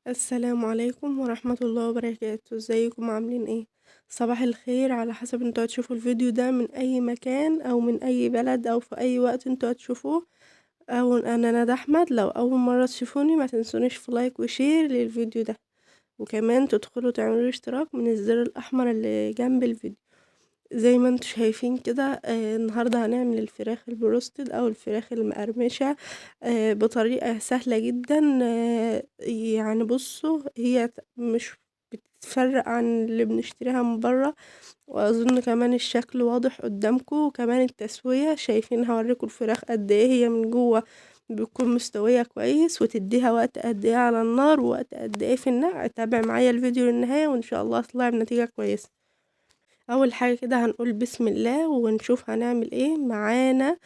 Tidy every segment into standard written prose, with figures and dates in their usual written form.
السلام عليكم ورحمة الله وبركاته، ازيكم عاملين ايه؟ صباح الخير على حسب انتوا هتشوفوا الفيديو ده من اي مكان او من اي بلد او في اي وقت انتوا هتشوفوه. او انا ندى احمد، لو اول مرة تشوفوني ما تنسونيش في لايك وشير للفيديو ده، وكمان تدخلوا تعملوا اشتراك من الزر الاحمر اللي جنب الفيديو. زي ما انتوا شايفين كده، النهاردة هنعمل الفراخ البروستد او الفراخ المقرمشة بطريقة سهلة جدا. يعني بصوا، هي مش بتتفرق عن اللي بنشتريها من برا، واظن كمان الشكل واضح قدامكم، وكمان التسوية شايفين. هوريكم الفراخ قد ايه هي من جوه بتكون مستوية كويس، وتديها وقت قد ايه على النار ووقت قد ايه في النار. تابع معايا الفيديو للنهاية وان شاء الله هطلع بنتيجة كويسة. اول حاجة كده هنقول بسم الله ونشوف هنعمل ايه معانا.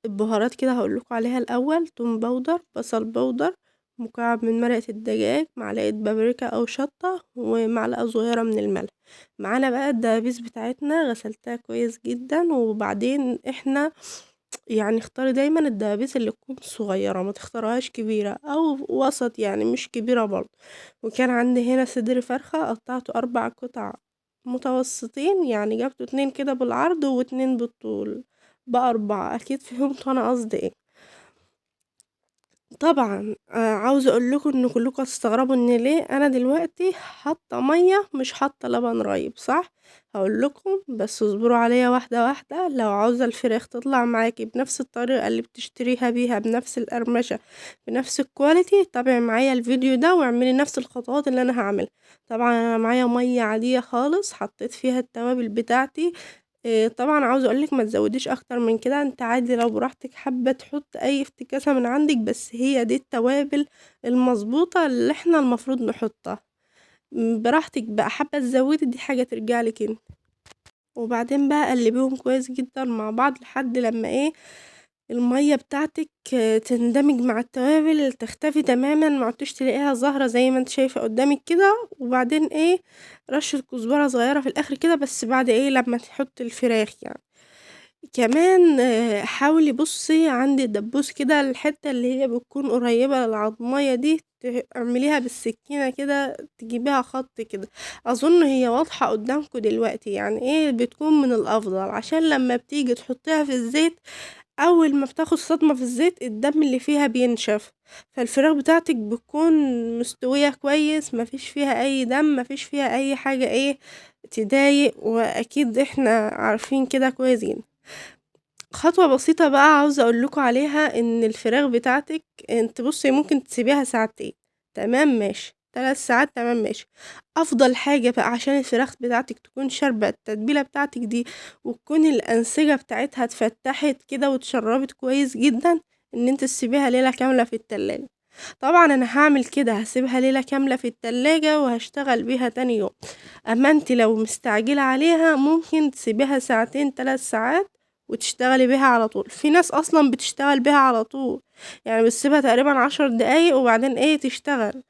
البهارات كده هقولكوا عليها الاول: توم باودر، بصل باودر، مكعب من مرقة الدجاج، معلقة بابريكا او شطة، ومعلقة صغيرة من الملح. معانا بقى الدبابيس بتاعتنا، غسلتها كويس جدا. وبعدين احنا يعني اختاري دايما الدبابيس اللي تكون صغيرة، ما تختارهاش كبيرة او وسط، يعني مش كبيرة برضه. وكان عندي هنا صدر فرخة قطعته 4 قطع متوسطين، يعني جبته 2 كده بالعرض و2 بالطول، بأربعة. أكيد فهمتوا أنا قصدي ايه. طبعا عاوزة اقول لكم ان كلكم هتستغربوا ان ليه انا دلوقتي حاطه ميه مش حاطه لبن رايب، صح؟ هقول لكم بس اصبروا عليا واحده واحده. لو عاوزه الفراخ تطلع معاكي بنفس الطريقه اللي بتشتريها بيها، بنفس القرمشه، بنفس الكواليتي، تابعي معايا الفيديو ده واعملي نفس الخطوات اللي انا هعملها. طبعا انا معايا ميه عاديه خالص، حطيت فيها التوابل بتاعتي. طبعا عاوزة اقولك ما تزوديش اكتر من كده، انت عادي لو براحتك حابة تحط اي افتكاسة من عندك، بس هي دي التوابل المظبوطة اللي احنا المفروض نحطها. براحتك بقى، حابة تزودي دي حاجة ترجعلك انت. وبعدين بقى قلبيهم كويس جدا مع بعض لحد لما ايه، المية بتاعتك تندمج مع التوابل، تختفي تماما، ما عدتش تلاقيها ظاهرة زي ما انت شايفة قدامك كده. وبعدين ايه، رشة كزبرة صغيرة في الاخر كده، بس بعد ايه لما تحط الفراخ يعني. كمان حاولي بصي عند الدبوس كده، الحتة اللي هي بتكون قريبة للعضمية دي، اعمليها بالسكينة كده، تجيبيها خط كده. اظن هي واضحة قدامكم دلوقتي، يعني ايه بتكون من الافضل عشان لما بتيجي تحطيها في الزيت، اول ما بتاخد صدمة في الزيت الدم اللي فيها بينشف، فالفراخ بتاعتك بتكون مستوية كويس، مفيش فيها اي دم، مفيش فيها اي حاجة ايه تضايق، واكيد احنا عارفين كده كويسين. خطوة بسيطة بقى عاوزة اقول لكم عليها، ان الفراخ بتاعتك انت بصي ممكن تسيبيها ساعتين، تمام ماشي، 3 ساعات تمام ماشي. افضل حاجة بقى عشان الفراخ بتاعتك تكون شاربة التتبيلة بتاعتك دي، وتكون الانسجة بتاعتها اتفتحت كده واتشربت كويس جدا، ان انت تسيبيها ليلة كاملة في التلاجة. طبعا انا هعمل كده، هسيبها ليلة كاملة في التلاجة وهشتغل بيها تاني يوم. اما انت لو مستعجلة عليها ممكن تسيبيها ساعتين 3 ساعات وتشتغلي بيها على طول. في ناس اصلا بتشتغل بيها على طول، يعني بتسيبها تقريبا 10 دقايق وبعدين ايه تشتغل.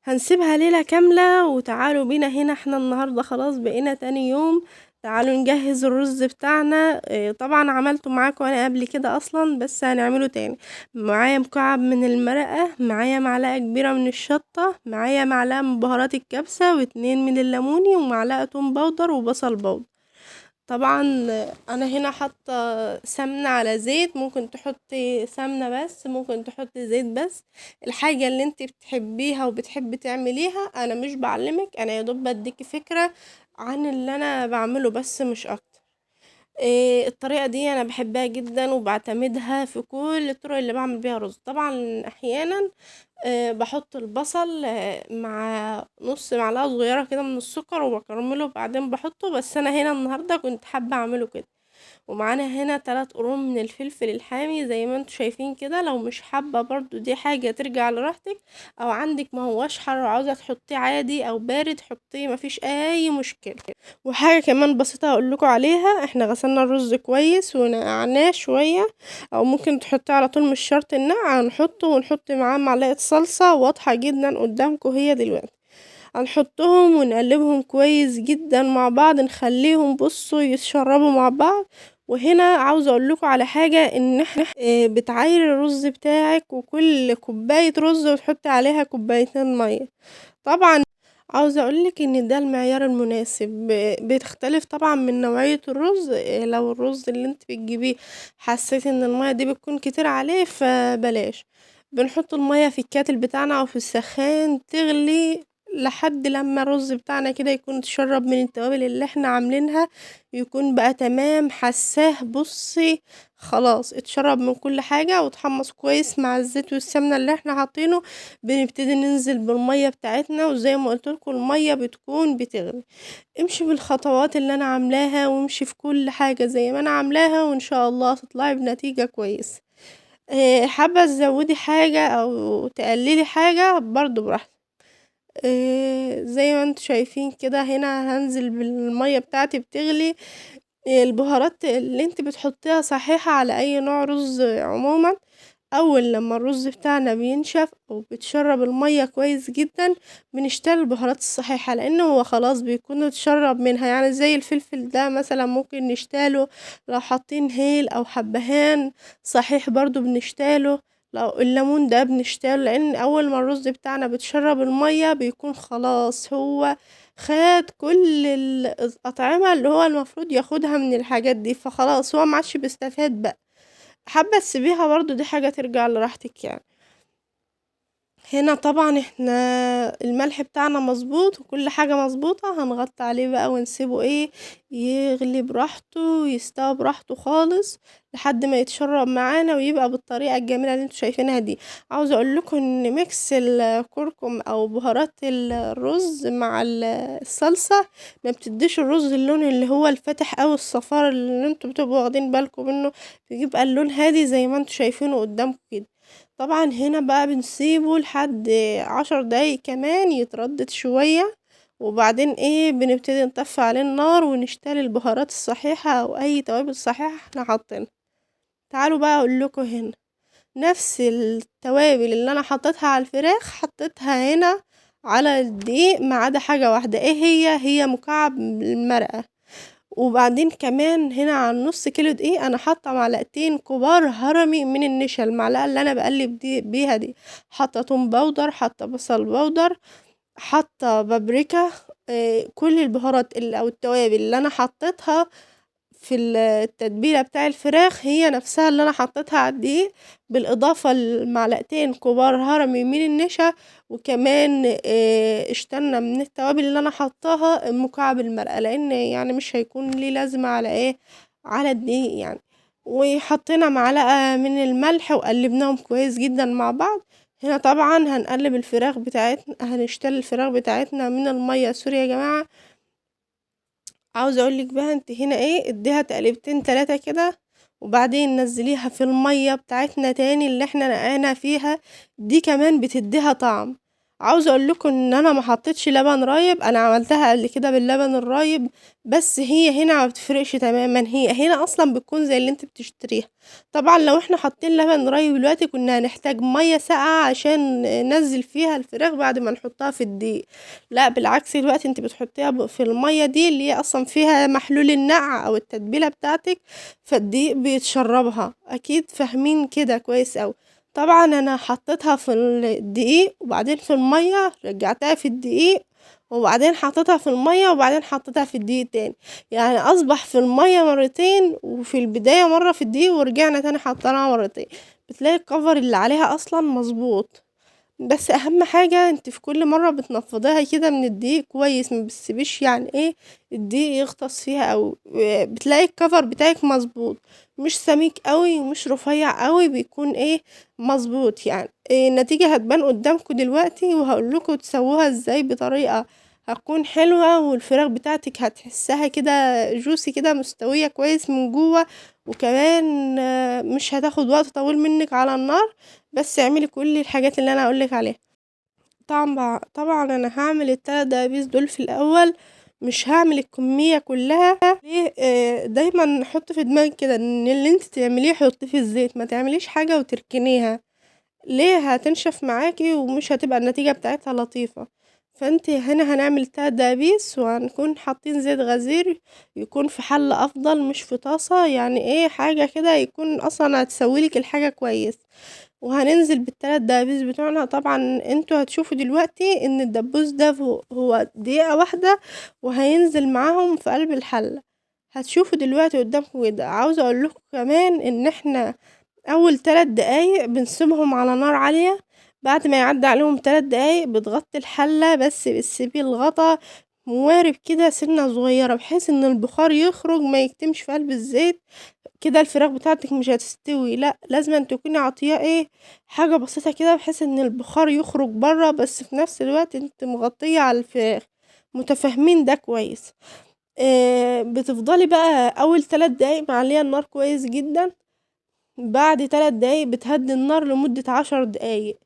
هنسيبها ليلة كاملة. وتعالوا بينا هنا، احنا النهاردة خلاص بقينا تاني يوم. تعالوا نجهز الرز بتاعنا. اه طبعا عملته معاكم انا قبل كده اصلا، بس هنعمله تاني. معايا مكعب من المرقة، معايا معلقة كبيرة من الشطة، معايا معلقة من بهارات الكبسة، واتنين من الليموني، ومعلقة توم باودر وبصل باودر. طبعا انا هنا حاطه سمنه على زيت، ممكن تحطي سمنه بس، ممكن تحطي زيت بس، الحاجه اللي انت بتحبيها وبتحبي تعمليها. انا مش بعلمك، انا يا دوب بديكي فكره عن اللي انا بعمله بس مش اكتر. الطريقة دي أنا بحبها جدا وبعتمدها في كل الطرق اللي بعمل بيها رز. طبعا أحيانا بحط البصل مع نص معلقة صغيرة كده من السكر وبكرمله بعدين بحطه، بس أنا هنا النهاردة كنت حابة أعمله كده. ومعانا هنا 3 قرون من الفلفل الحامي زي ما انتوا شايفين كده. لو مش حابة برضو دي حاجة ترجع لراحتك، او عندك ما هوش حر وعاوزة تحطيه عادي او بارد حطيه، مفيش اي مشكلة. وحاجة كمان بسيطة هقولكوا عليها: احنا غسلنا الرز كويس ونقعناه شوية، او ممكن تحطيه على طول، مش شرط النقع، هنحطه ونحط معاه معلقة صلصة واضحة جدا قدامكم هي دلوقتي. هنحطهم ونقلبهم كويس جدا مع بعض، نخليهم بصوا يتشربوا مع بعض. وهنا عاوزة اقول لكم على حاجة، ان احنا بتعايري الرز بتاعك، وكل كوباية رز وتحطي عليها كوبايتين مية. طبعا عاوزة اقولك ان ده المعيار المناسب، بتختلف طبعا من نوعية الرز. لو الرز اللي انت بتجيبيه حسيت ان المية دي بتكون كتير عليه فبلاش. بنحط المية في الكاتل بتاعنا او في السخان تغلي لحد لما الرز بتاعنا كده يكون تشرب من التوابل اللي احنا عاملينها، يكون بقى تمام حساه. بصي خلاص اتشرب من كل حاجة وتحمص كويس مع الزيت والسمنة اللي احنا حاطينه. بنبتدي ننزل بالمية بتاعتنا، وزي ما قلتلكوا المية بتكون بتغلي. امشي بالخطوات اللي انا عاملاها، وامشي في كل حاجة زي ما انا عاملاها، وان شاء الله تطلعي بنتيجة كويسة. حابة تزودي حاجة او تقللي حاجة برضو براحتك. زي ما انتوا شايفين كده، هنا هنزل بالمية بتاعتي بتغلي. البهارات اللي انت بتحطيها صحيحة على اي نوع رز عموما. اول لما الرز بتاعنا بينشف او بتشرب المية كويس جدا، بنشتري البهارات الصحيحة، لانه هو خلاص بيكون اتشرب منها. يعني زي الفلفل ده مثلا ممكن نشتاله، لو حاطين هيل او حبهان صحيح برضو بنشتاله. لو الليمون ده بنشتاله، لان اول ما الرز بتاعنا بتشرب المية بيكون خلاص هو خد كل الأطعمة اللي هو المفروض ياخدها من الحاجات دي، فخلاص هو معادش بيستفاد بقى. حابة تسيبيها برضو دي حاجة ترجع لراحتك يعني. هنا طبعا احنا الملح بتاعنا مظبوط وكل حاجة مظبوطة، هنغطي عليه بقى ونسيبه يغلي براحته ويستوي براحته خالص لحد ما يتشرب معانا ويبقى بالطريقة الجميلة اللي انتوا شايفينها دي. عاوزة اقول لكم ان ميكس الكركم او بهارات الرز مع الصلصة ما بتديش الرز اللون اللي هو الفاتح او الصفار اللي انتوا بتبقوا واخدين بالكم منه، بيبقى اللون هادي زي ما انتوا شايفينه قدامكم كده. طبعا هنا بقى بنسيبه لحد 10 دقايق كمان يتردد شوية، وبعدين بنبتدي نطفي عليه النار ونشتري البهارات الصحيحة او اي توابل صحيحة احنا حاطينها. تعالوا بقى اقول لكم هنا نفس التوابل اللي انا حطيتها على الفراخ حطيتها هنا على الدقيق، ما عدا حاجة واحدة. هي مكعب المرقة. وبعدين كمان هنا على نص كيلو دقيق انا حاطه معلقتين كبار هرمي من النشا، المعلقه اللي انا بقلب بيها دي. حاطه توم باودر، حاطه بصل باودر، حاطه بابريكا. كل البهارات اللي او التوابل اللي انا حطيتها في التتبيله بتاع الفراخ هي نفسها اللي انا حطيتها على الدقيق، بالاضافه لمعلقتين كبار هرمي من النشا. وكمان اشترنا من التوابل اللي انا حطاها مكعب المرقه، لان يعني مش هيكون ليه لازمه على على الدقيق يعني. وحطينا معلقه من الملح وقلبناهم كويس جدا مع بعض. هنا طبعا هنقلب الفراخ بتاعتنا، هنشتري الفراخ بتاعتنا من الميه. سوري يا جماعه. عاوزة اقولك بقى انت هنا اديها تقليبتين 3 كده، وبعدين نزليها في المية بتاعتنا تاني اللي احنا نقعنا فيها. دي كمان بتديها طعم. عاوزة اقولكم ان انا ما حطيتش لبن رايب، انا عملتها قبل كده باللبن الرايب، بس هي هنا ما بتفرقش تماما. هي هنا اصلا بتكون زي اللي انت بتشتريها. طبعا لو احنا حاطين لبن رايب دلوقتي كنا هنحتاج مية ساقعة عشان ننزل فيها الفراخ بعد ما نحطها في الدقيق. لا بالعكس، دلوقتي انت بتحطيها في المية دي اللي هي اصلا فيها محلول النقع او التتبيلة بتاعتك، فالدقيق بيتشربها. اكيد فاهمين كده كويس اوي. طبعا انا حطيتها في الدقيق وبعدين في المية، رجعتها في الدقيق وبعدين حطيتها في المية وبعدين حطيتها في الدقيق تاني. يعني اصبح في المية مرتين، وفي البداية مرة في الدقيق، ورجعنا تاني حطيناها مرتين. بتلاقي الكفر اللي عليها اصلا مظبوط. بس اهم حاجة انت في كل مرة بتنفضيها كده من الدقيق كويس، ما بتسيبيش يعني الدقيق يغطس فيها، او بتلاقي الكفر بتاعك مظبوط، مش سميك قوي ومش رفيع قوي، بيكون مظبوط يعني. النتيجة هتبان قدامكم دلوقتي، وهقول لكم تسووها ازاي بطريقة هتكون حلوة، والفراخ بتاعتك هتحسها كده جوسي كده مستوية كويس من جوه. وكمان مش هتاخد وقت طويل منك على النار. بس اعملي كل الحاجات اللي انا اقولك عليها. طبعا انا هعمل التلات دبابيس دول في الاول، مش هعمل الكمية كلها. ليه؟ دايما حط في دماغك كده ان اللي انت تعمليه حطيه في الزيت، ما تعمليش حاجة وتركنيها. ليه؟ هتنشف معاكي ومش هتبقى النتيجة بتاعتها لطيفة. فانت هنا هنعمل 3 دبابيس، وهنكون حاطين زيت غزير يكون في حلة افضل مش في طاسة، يعني ايه حاجة كده يكون اصلا هتسويلك الحاجة كويس. وهننزل بالثلاث دبابيس بتوعنا. طبعا انتوا هتشوفوا دلوقتي ان الدبوس ده هو دقيقة واحدة وهينزل معاهم في قلب الحلة. هتشوفوا دلوقتي قدامكم كده. عاوزة اقول لكم كمان ان احنا اول 3 دقايق بنسيبهم على نار عالية. بعد ما يعدي عليهم 3 دقايق بتغطي الحلة، بس بتسيبي الغطا موارب كده سنة صغيرة بحيث ان البخار يخرج ما يكتمش في قلب الزيت. كده الفراخ بتاعتك مش هتستوي، لا لازم أن تكوني عطيها ايه حاجة بسيطة كده بحيث ان البخار يخرج برا، بس في نفس الوقت انت مغطية على الفراخ. متفاهمين ده كويس؟ بتفضلي بقى اول 3 دقايق معلية النار كويس جدا. بعد 3 دقايق بتهدي النار لمدة 10 دقايق.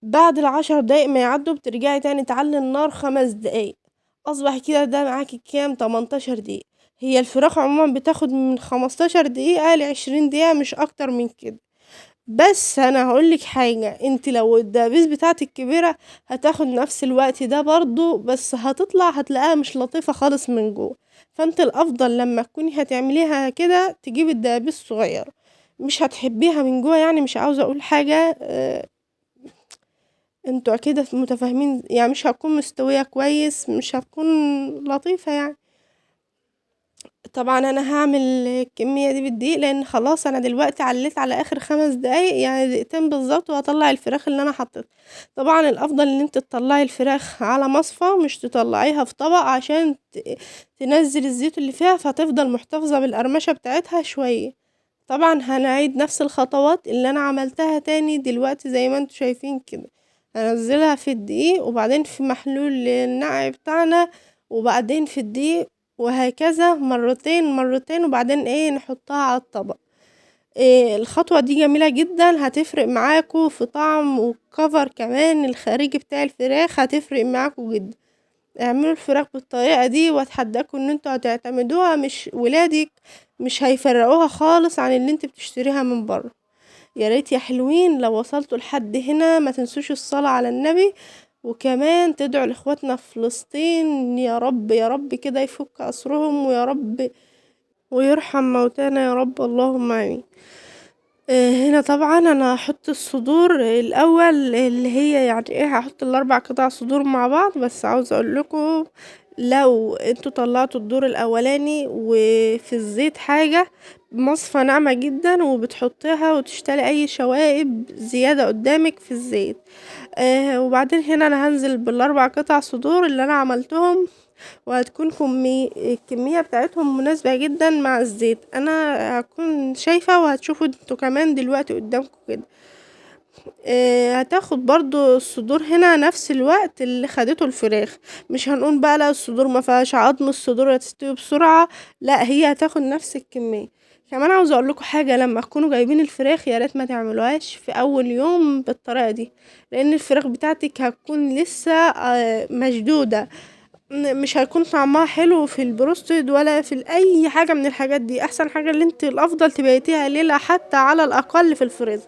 بعد ال10 دقايق ما يعدوا بترجعي تاني تعلي النار 5 دقايق. اصبح كده ده معاكي كام 18 دقيقة. هي الفراخ عموما بتاخد من 15 دقيقة ل20 دقيقة مش اكتر من كده. بس انا هقولك حاجة، انت لو الدبابيس بتاعتك كبيرة هتاخد نفس الوقت ده برضو، بس هتطلع هتلاقيها مش لطيفة خالص من جوه. فانت الافضل لما تكوني هتعمليها كده تجيبي الدبابيس صغيرة. مش هتحبيها من جوه، يعني مش عاوزة اقول حاجة. انتوا اكيد متفاهمين، يعني مش هتكون مستوية كويس، مش هتكون لطيفة يعني. طبعا انا هعمل الكمية دي بالدقيق لان خلاص انا دلوقتي عليت على اخر 5 دقايق، يعني دقيقتين بالظبط وهطلع الفراخ اللي انا حطيتها. طبعا الافضل ان انت تطلعي الفراخ على مصفى، مش تطلعيها في طبق عشان تنزل الزيت اللي فيها فتفضل محتفظة بالقرمشة بتاعتها شوية. طبعا هنعيد نفس الخطوات اللي انا عملتها تاني دلوقتي زي ما انتوا شايفين كده. هنزلها في الدقيق وبعدين في محلول النقع بتاعنا وبعدين في الدقيق، وهكذا مرتين مرتين، وبعدين ايه نحطها على الطبق. إيه الخطوة دي جميلة جدا، هتفرق معاكو في طعم والكفر كمان الخارجي بتاع الفراخ هتفرق معاكو جدا. اعملوا الفراخ بالطريقة دي واتحداكوا ان انتوا هتعتمدوها، مش ولادك مش هيفرقوها خالص عن اللي انت بتشتريها من بره. يا ريت يا حلوين لو وصلتوا لحد هنا ما تنسوش الصلاة على النبي، وكمان تدعوا لاخواتنا في فلسطين يا رب يا رب كده يفك اسرهم، ويا رب ويرحم موتانا يا رب، اللهم امين. هنا طبعا انا هحط الصدور الاول اللي هي يعني ايه، هحط ال4 قطع صدور مع بعض. بس عاوزه اقول لكم لو انتوا طلعتوا الدور الاولاني وفي الزيت حاجه مصفى ناعمه جدا وبتحطيها وتشتري اي شوائب زياده قدامك في الزيت. وبعدين هنا انا هنزل بال4 قطع صدور اللي انا عملتهم، وهتكون الكمية بتاعتهم مناسبة جدا مع الزيت. انا هكون شايفة وهتشوفوا انتوا كمان دلوقتي قدامكم كده. هتاخد برضو الصدور هنا نفس الوقت اللي خدته الفراخ. مش هنقول بقى لا الصدور ما فيهاش عظم الصدور هتستوي بسرعة، لا هي هتاخد نفس الكمية. كمان عاوزه اقول لكم حاجه، لما تكونوا جايبين الفراخ يا ريت ما تعملوهاش في اول يوم بالطريقه دي، لان الفراخ بتاعتك هتكون لسه مشدوده. مش هيكون طعمها حلو في البروستد ولا في اي حاجه من الحاجات دي. احسن حاجه اللي انت الافضل تبيتيها ليله حتى على الاقل في الفريزر.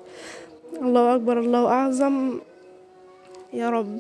الله اكبر الله اعظم. يا رب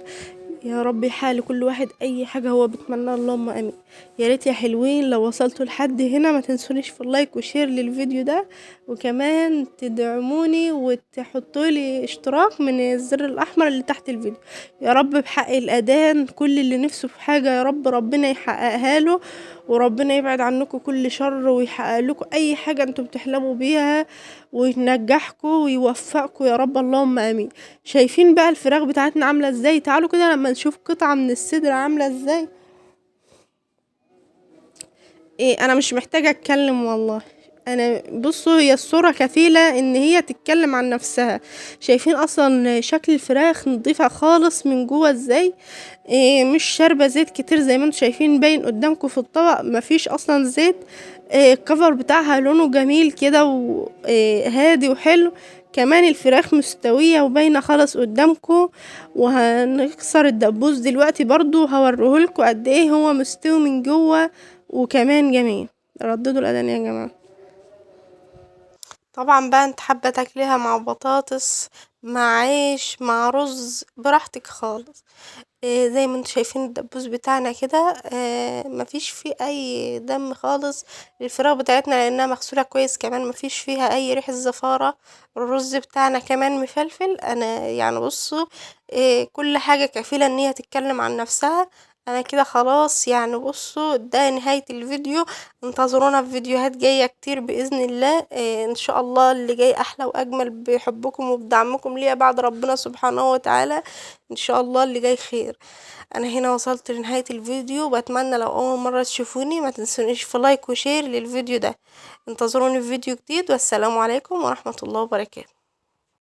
يا رب يحال كل واحد اي حاجه هو بيتمناها، اللهم امين. يا ريت يا حلوين لو وصلتوا لحد هنا ما تنسونيش في اللايك وشير للفيديو ده، وكمان تدعموني وتحطوا لي اشتراك من الزر الاحمر اللي تحت الفيديو. يا رب بحق الاذان كل اللي نفسه في حاجه يا رب ربنا يحققها له، وربنا يبعد عنكم كل شر ويحقق لكم اي حاجه انتم بتحلموا بيها، وينجحكم ويوفقكم يا رب، اللهم امين. شايفين بقى الفراخ بتاعتنا عامله ازاي؟ تعالوا كده لما نشوف قطعه من الصدر عامله ازاي. ايه انا مش محتاجه اتكلم والله. انا بصوا هي الصوره كفيله ان هي تتكلم عن نفسها. شايفين اصلا شكل الفراخ نضيفه خالص من جوه ازاي؟ إيه مش شاربه زيت كتير زي ما انتم شايفين باين قدامكم في الطبق مفيش اصلا زيت. إيه الكفر بتاعها لونه جميل كده وهادي وحلو. كمان الفراخ مستوية وباينة خالص قدامكم. وهنكسر الدبوس دلوقتي برضو هوريهولكوا قد ايه هو مستوي من جوه وكمان جميل. رددوا الاذان يا جماعه. طبعا بقى انت حابة تاكليها مع بطاطس، مع عيش، مع رز، براحتك خالص. زي ما انتوا شايفين الدبوس بتاعنا كده، مفيش فيه اي دم خالص. الفراخ بتاعتنا لانها مغسولة كويس، كمان مفيش فيها اي ريحة زفارة. الرز بتاعنا كمان مفلفل. انا يعني بصوا، كل حاجة كفيلة ان هي تتكلم عن نفسها. انا كده خلاص يعني. بصوا ده نهاية الفيديو. انتظرونا في فيديوهات جاية كتير بإذن الله. ان شاء الله اللي جاي احلى واجمل بحبكم وبدعمكم ليا بعد ربنا سبحانه وتعالى. ان شاء الله اللي جاي خير. انا هنا وصلت لنهاية الفيديو. بتمنى لو اول مرة تشوفوني ما تنسونيش في لايك وشير للفيديو ده. انتظروني في فيديو جديد، والسلام عليكم ورحمة الله وبركاته.